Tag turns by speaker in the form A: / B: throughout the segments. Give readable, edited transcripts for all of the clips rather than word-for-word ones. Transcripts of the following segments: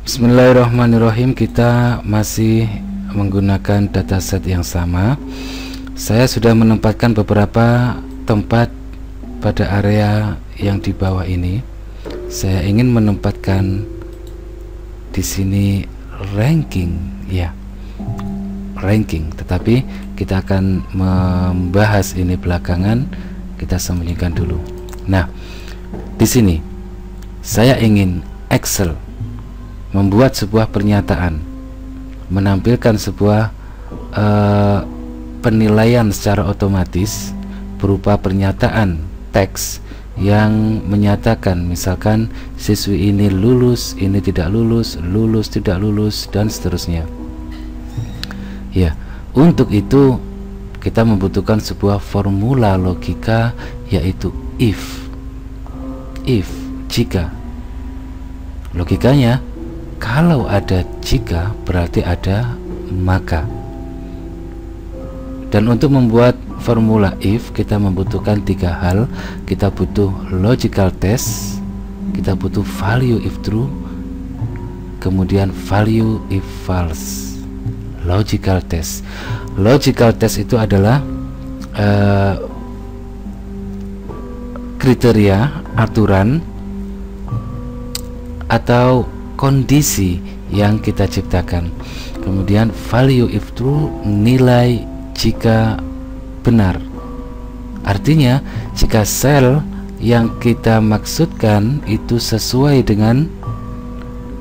A: Bismillahirrahmanirrahim. Kita masih menggunakan dataset yang sama. Saya sudah menempatkan beberapa tempat pada area yang di bawah ini. Saya ingin menempatkan di sini ranking, ya, ranking. Tetapi kita akan membahas ini belakangan. Kita sembunyikan dulu. Nah, di sini saya ingin Excel membuat sebuah pernyataan, menampilkan sebuah penilaian secara otomatis berupa pernyataan teks yang menyatakan misalkan siswi ini lulus, ini tidak lulus, lulus, tidak lulus, dan seterusnya. Ya, untuk itu kita membutuhkan sebuah formula logika, yaitu if, jika. Logikanya, kalau ada jika berarti ada maka. Dan untuk membuat formula if kita membutuhkan tiga hal. Kita butuh logical test, kita butuh value if true, kemudian value if false. Logical test. Logical test itu adalah kriteria, aturan atau kondisi yang kita ciptakan. Kemudian value if true, nilai jika benar. Artinya jika sel yang kita maksudkan itu sesuai dengan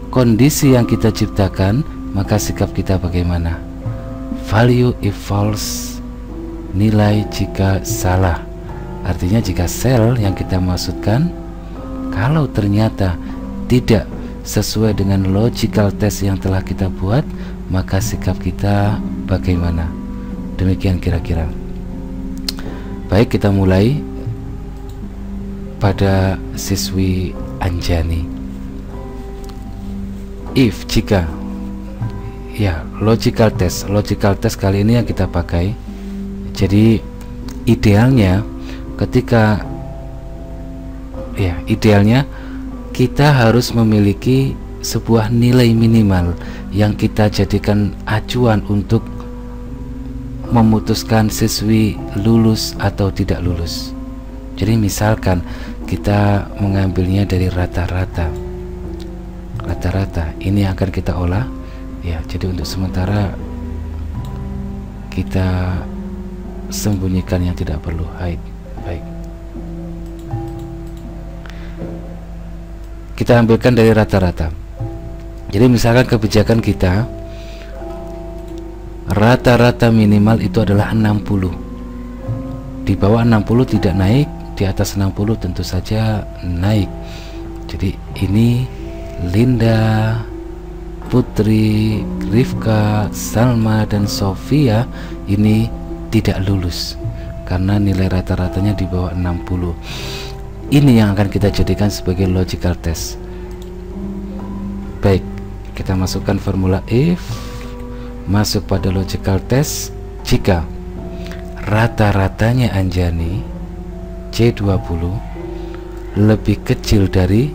A: kondisi yang kita ciptakan, maka sikap kita bagaimana? Value if false, nilai jika salah. Artinya jika sel yang kita maksudkan kalau ternyata tidak sesuai dengan logical test yang telah kita buat, maka sikap kita bagaimana? Demikian kira-kira. Baik, kita mulai pada siswi Anjani. If, jika. Ya, logical test. Logical test kali ini yang kita pakai. Jadi idealnya ketika kita harus memiliki sebuah nilai minimal yang kita jadikan acuan untuk memutuskan siswi lulus atau tidak lulus. Jadi misalkan kita mengambilnya dari rata-rata, ini akan kita olah, ya. Jadi untuk sementara kita sembunyikan yang tidak perlu, hide. Baik, kita ambilkan dari rata-rata. Jadi misalkan kebijakan kita rata-rata minimal itu adalah 60. Di bawah 60 tidak naik, di atas 60 tentu saja naik. Jadi ini Linda, Putri, Rifka, Salma, dan Sofia ini tidak lulus karena nilai rata-ratanya di bawah 60. Ini yang akan kita jadikan sebagai logical test. Baik, kita masukkan formula if, masuk pada logical test. Jika rata-ratanya Anjani C20 lebih kecil dari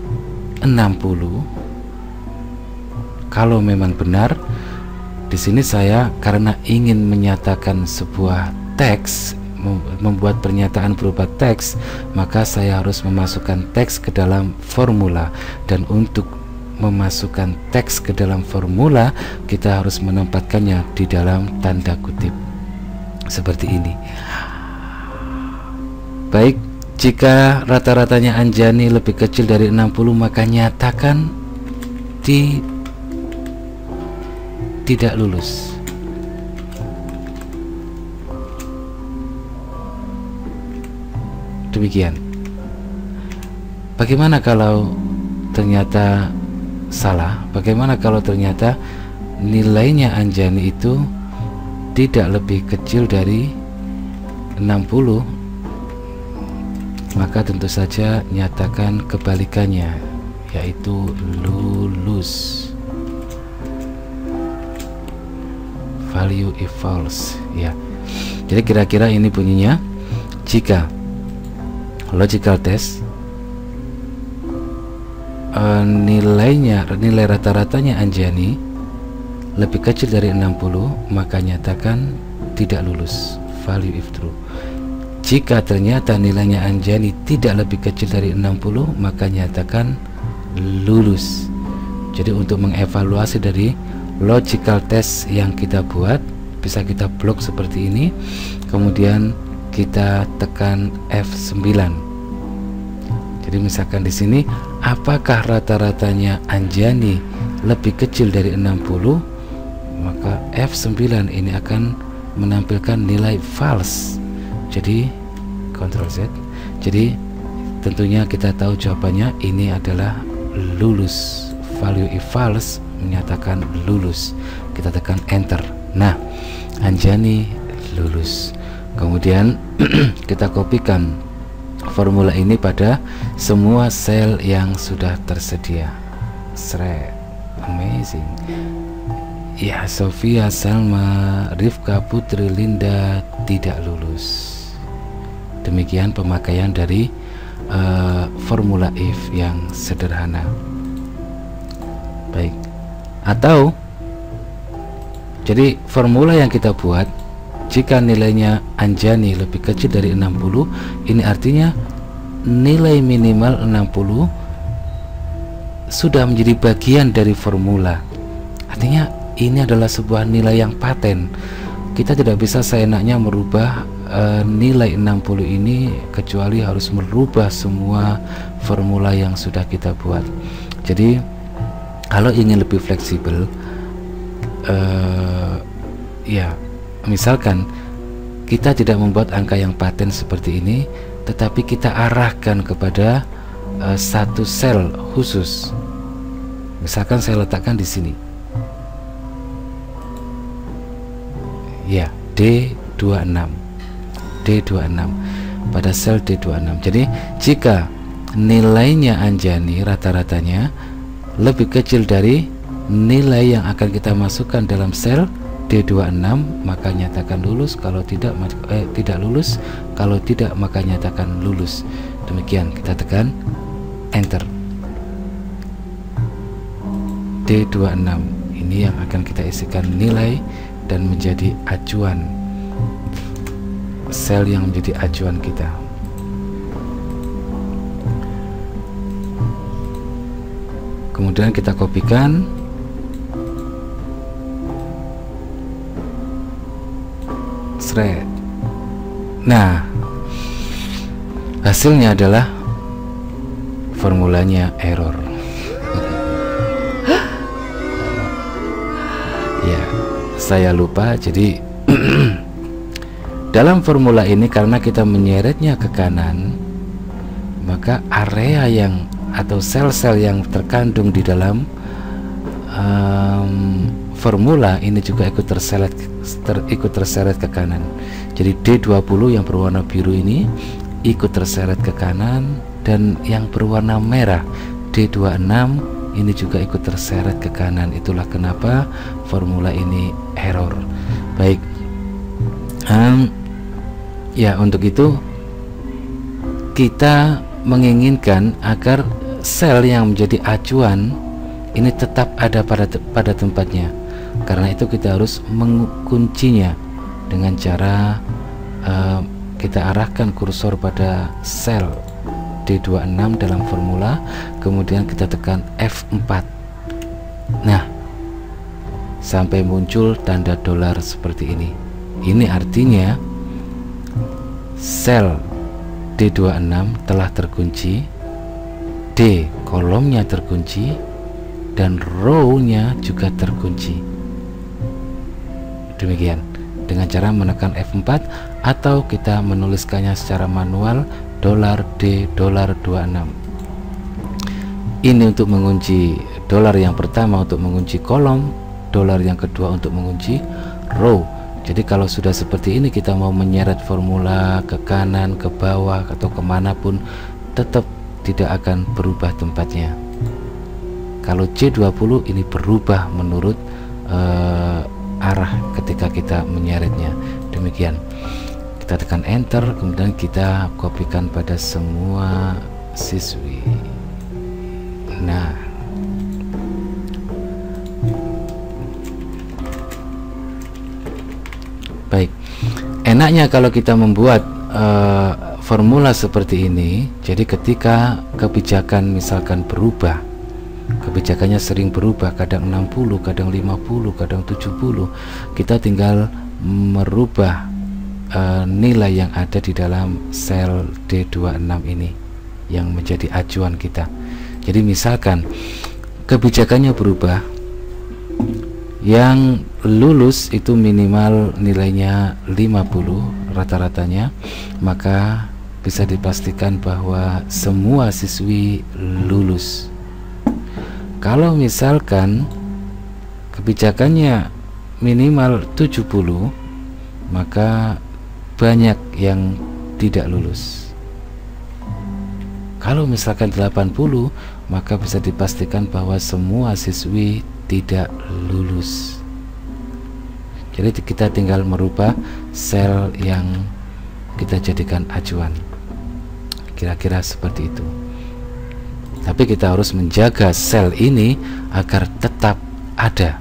A: 60, kalau memang benar, di sini saya karena ingin menyatakan sebuah teks, membuat pernyataan berupa teks, maka saya harus memasukkan teks ke dalam formula. Dan untuk memasukkan teks ke dalam formula, kita harus menempatkannya di dalam tanda kutip seperti ini. Baik, jika rata-ratanya Anjani lebih kecil dari 60, maka nyatakan tidak lulus. Demikian. Bagaimana kalau ternyata salah? Bagaimana kalau ternyata nilainya Anjani itu tidak lebih kecil dari 60? Maka tentu saja nyatakan kebalikannya, yaitu lulus. Value if false, ya. Jadi kira-kira ini bunyinya. Jika logical test nilai rata-ratanya Anjani lebih kecil dari 60, maka nyatakan tidak lulus, value if true. Jika ternyata nilainya Anjani tidak lebih kecil dari 60, maka nyatakan lulus. Jadi untuk mengevaluasi dari logical test yang kita buat, bisa kita blok seperti ini, kemudian kita tekan F9. Jadi misalkan di sini, apakah rata-ratanya Anjani lebih kecil dari 60, maka F9 ini akan menampilkan nilai false. Jadi Ctrl Z. Jadi tentunya kita tahu jawabannya ini adalah lulus. Value if false menyatakan lulus. Kita tekan enter. Nah, Anjani lulus. Kemudian kita kopikan formula ini pada semua sel yang sudah tersedia. Shred. Amazing. Ya, Sofia, Salma, Rifka, Putri, Linda tidak lulus. Demikian pemakaian dari formula if yang sederhana. Baik. Atau jadi formula yang kita buat, jika nilainya Anjani lebih kecil dari 60, ini artinya nilai minimal 60 sudah menjadi bagian dari formula. Artinya ini adalah sebuah nilai yang paten. Kita tidak bisa seenaknya merubah nilai 60 ini, kecuali harus merubah semua formula yang sudah kita buat. Jadi kalau ingin lebih fleksibel, ya misalkan kita tidak membuat angka yang paten seperti ini, tetapi kita arahkan kepada satu sel khusus. Misalkan saya letakkan di sini, ya, D26 pada sel D26. Jadi jika nilainya Anjani rata-ratanya lebih kecil dari nilai yang akan kita masukkan dalam sel D26, maka nyatakan lulus. Kalau tidak, tidak lulus. Kalau tidak, maka nyatakan lulus. Demikian, kita tekan enter. D26 ini yang akan kita isikan nilai dan menjadi acuan, sel yang menjadi acuan kita. Kemudian kita kopikan, shred. Nah, hasilnya adalah formulanya error. Ya, saya lupa. Jadi dalam formula ini, karena kita menyeretnya ke kanan, maka area yang atau sel-sel yang terkandung di dalam formula ini juga ikut terseret ke kanan. Jadi D20 yang berwarna biru ini ikut terseret ke kanan, dan yang berwarna merah D26 ini juga ikut terseret ke kanan. Itulah kenapa formula ini error. Baik, ya, untuk itu kita menginginkan agar sel yang menjadi acuan ini tetap ada pada tempatnya. Karena itu kita harus menguncinya dengan cara kita arahkan kursor pada sel D26 dalam formula, kemudian kita tekan F4. Nah, sampai muncul tanda dolar seperti ini. Ini artinya sel D26 telah terkunci, D kolomnya terkunci, dan row-nya juga terkunci. Demikian, dengan cara menekan F4 atau kita menuliskannya secara manual $D$26. Ini untuk mengunci dolar yang pertama, untuk mengunci kolom, dolar yang kedua untuk mengunci row. Jadi kalau sudah seperti ini, kita mau menyeret formula ke kanan, ke bawah, atau kemanapun, tetap tidak akan berubah tempatnya. Kalau C20 ini berubah menurut arah ketika kita menyeretnya. Demikian, kita tekan enter, kemudian kita kopikan pada semua siswi. Nah, baik. Enaknya kalau kita membuat formula seperti ini, jadi ketika kebijakan misalkan berubah, kebijakannya sering berubah, kadang 60, kadang 50, kadang 70, kita tinggal merubah nilai yang ada di dalam sel D26 ini yang menjadi acuan kita. Jadi misalkan kebijakannya berubah, yang lulus itu minimal nilainya 50 rata-ratanya, maka bisa dipastikan bahwa semua siswi lulus. Kalau misalkan kebijakannya minimal 70, maka banyak yang tidak lulus. Kalau misalkan 80, maka bisa dipastikan bahwa semua siswi tidak lulus. Jadi kita tinggal merubah sel yang kita jadikan acuan, kira-kira seperti itu. Tapi kita harus menjaga sel ini agar tetap ada,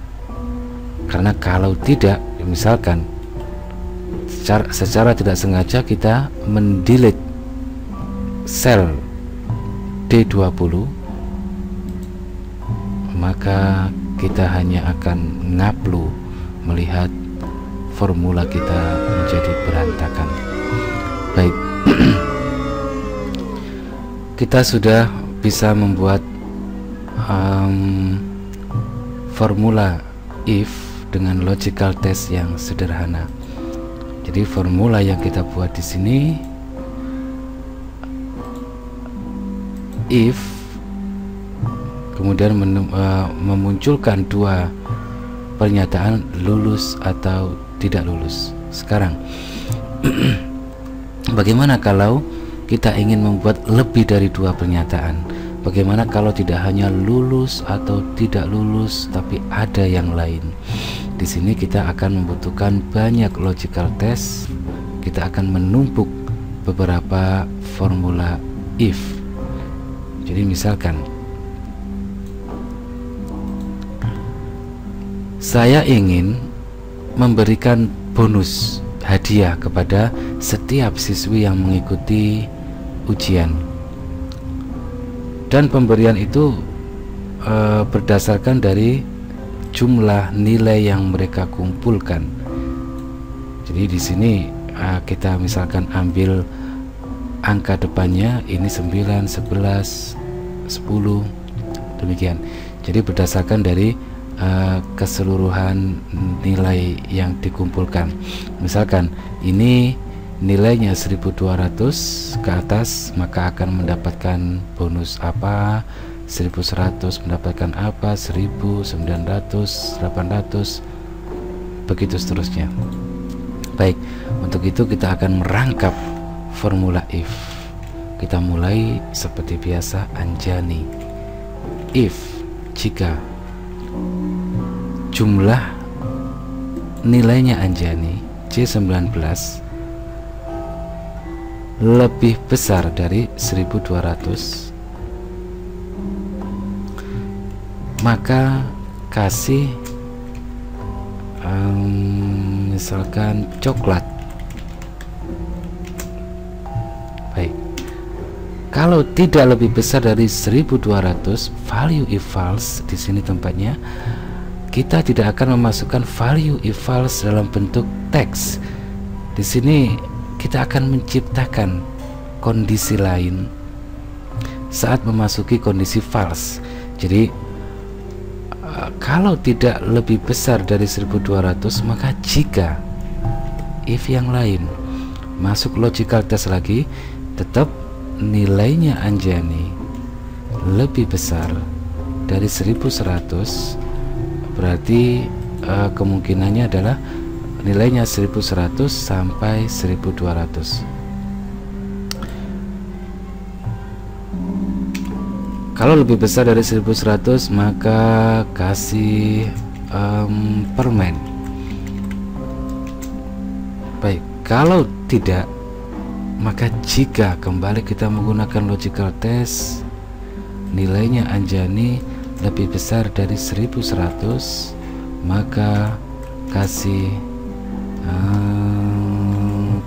A: karena kalau tidak, misalkan secara tidak sengaja kita mendelete sel D20, maka kita hanya akan ngaplu melihat formula kita menjadi berantakan. Baik. Kita sudah bisa membuat formula if dengan logical test yang sederhana. Jadi formula yang kita buat di sini, if, kemudian memunculkan dua pernyataan lulus atau tidak lulus. Sekarang bagaimana kalau kita ingin membuat lebih dari dua pernyataan? Bagaimana kalau tidak hanya lulus atau tidak lulus, tapi ada yang lain? Di sini kita akan membutuhkan banyak logical test. Kita akan menumpuk beberapa formula if. Jadi misalkan saya ingin memberikan bonus hadiah kepada setiap siswi yang mengikuti ujian, dan pemberian itu berdasarkan dari jumlah nilai yang mereka kumpulkan. Jadi di sini kita misalkan ambil angka depannya, ini 9, 11, 10, demikian. Jadi berdasarkan dari keseluruhan nilai yang dikumpulkan. Misalkan ini nilainya 1200 ke atas, maka akan mendapatkan bonus apa, 1100 mendapatkan apa, 1900, 800, begitu seterusnya. Baik, untuk itu kita akan merangkap formula if. Kita mulai seperti biasa, Anjani. If, jika jumlah nilainya Anjani C19 lebih besar dari 1200, maka kasih misalkan coklat. Baik, kalau tidak lebih besar dari 1200, value if false, di sini tempatnya kita tidak akan memasukkan value if false dalam bentuk teks. Di sini kita akan menciptakan kondisi lain saat memasuki kondisi false. Jadi kalau tidak lebih besar dari 1200, maka jika if yang lain masuk logical test lagi, tetap nilainya Anjani lebih besar dari 1100, berarti kemungkinannya adalah nilainya 1100 sampai 1200. Kalau lebih besar dari 1100, maka kasih permen. Baik, kalau tidak, maka jika kembali kita menggunakan logical test, nilainya Anjani lebih besar dari 1100, maka kasih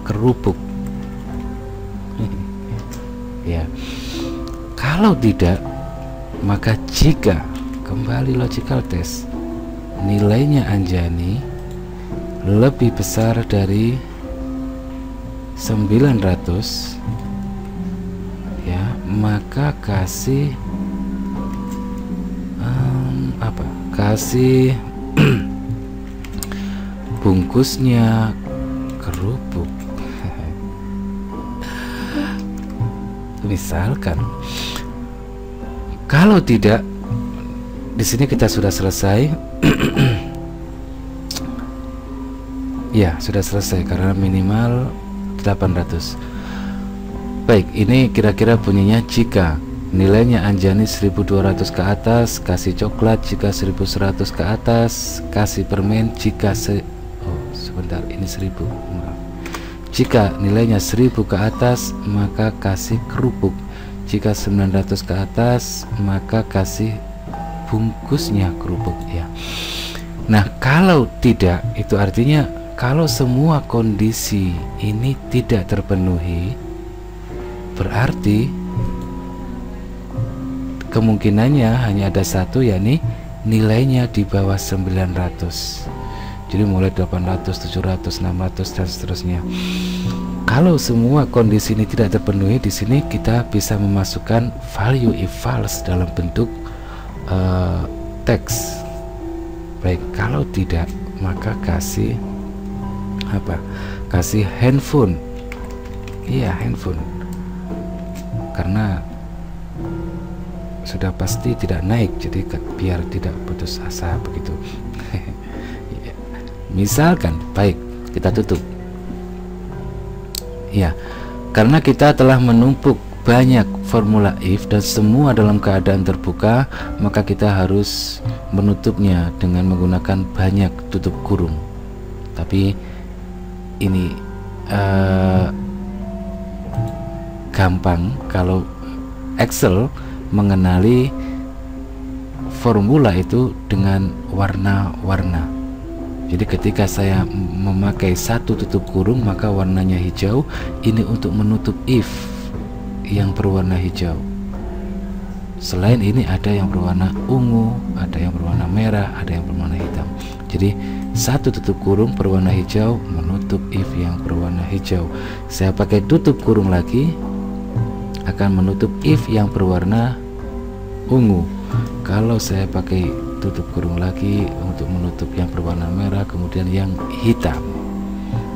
A: kerupuk. Ya, kalau tidak, maka jika kembali logical test, nilainya Anjani lebih besar dari 900, ya, maka kasih kasih bungkusnya kerupuk. Misalkan, kalau tidak, di sini kita sudah selesai. Ya, sudah selesai karena minimal 800. Baik, ini kira-kira bunyinya jika nilainya Anjani 1200 ke atas, kasih coklat. Jika 1100 ke atas, kasih permen. Jika sebentar, ini 1000, maaf. Jika nilainya 1000 ke atas, maka kasih kerupuk. Jika 900 ke atas, maka kasih bungkusnya kerupuk, ya. Nah, kalau tidak, itu artinya kalau semua kondisi ini tidak terpenuhi, berarti kemungkinannya hanya ada satu, yakni nilainya di bawah 900. Jadi mulai 800, 700, 600 dan seterusnya. Kalau semua kondisi ini tidak terpenuhi, di sini kita bisa memasukkan value if false dalam bentuk teks. Baik, kalau tidak, maka kasih apa? Kasih handphone. Iya, handphone. Karena sudah pasti tidak naik, jadi biar tidak putus asa begitu. Misalkan, baik, kita tutup. Ya, karena kita telah menumpuk banyak formula if dan semua dalam keadaan terbuka, maka kita harus menutupnya dengan menggunakan banyak tutup kurung. Tapi ini gampang kalau Excel mengenali formula itu dengan warna-warna. Jadi ketika saya memakai satu tutup kurung, maka warnanya hijau. Ini untuk menutup if yang berwarna hijau. Selain ini ada yang berwarna ungu, ada yang berwarna merah, ada yang berwarna hitam. Jadi satu tutup kurung berwarna hijau menutup if yang berwarna hijau. Saya pakai tutup kurung lagi, akan menutup if yang berwarna ungu. Kalau saya pakai tutup kurung lagi untuk menutup yang berwarna merah, kemudian yang hitam,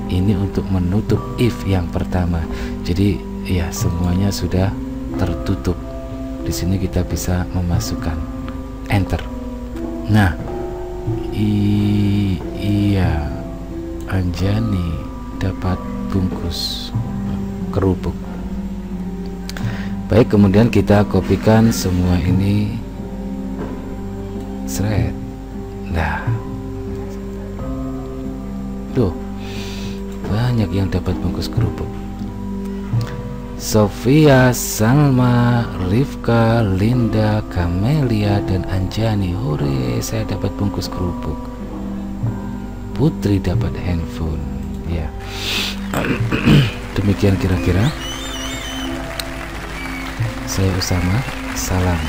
A: ini untuk menutup if yang pertama. Jadi ya, semuanya sudah tertutup. Di sini kita bisa memasukkan enter. Nah, iya, Anjani dapat bungkus kerupuk. Baik, kemudian kita kopikan semua ini, seret. Nah, tuh banyak yang dapat bungkus kerupuk. Sofia, Salma, Rifka, Linda, Kamelia, dan Anjani. Hore, saya dapat bungkus kerupuk. Putri dapat handphone. Ya, demikian kira-kira. Saya Usama, salam.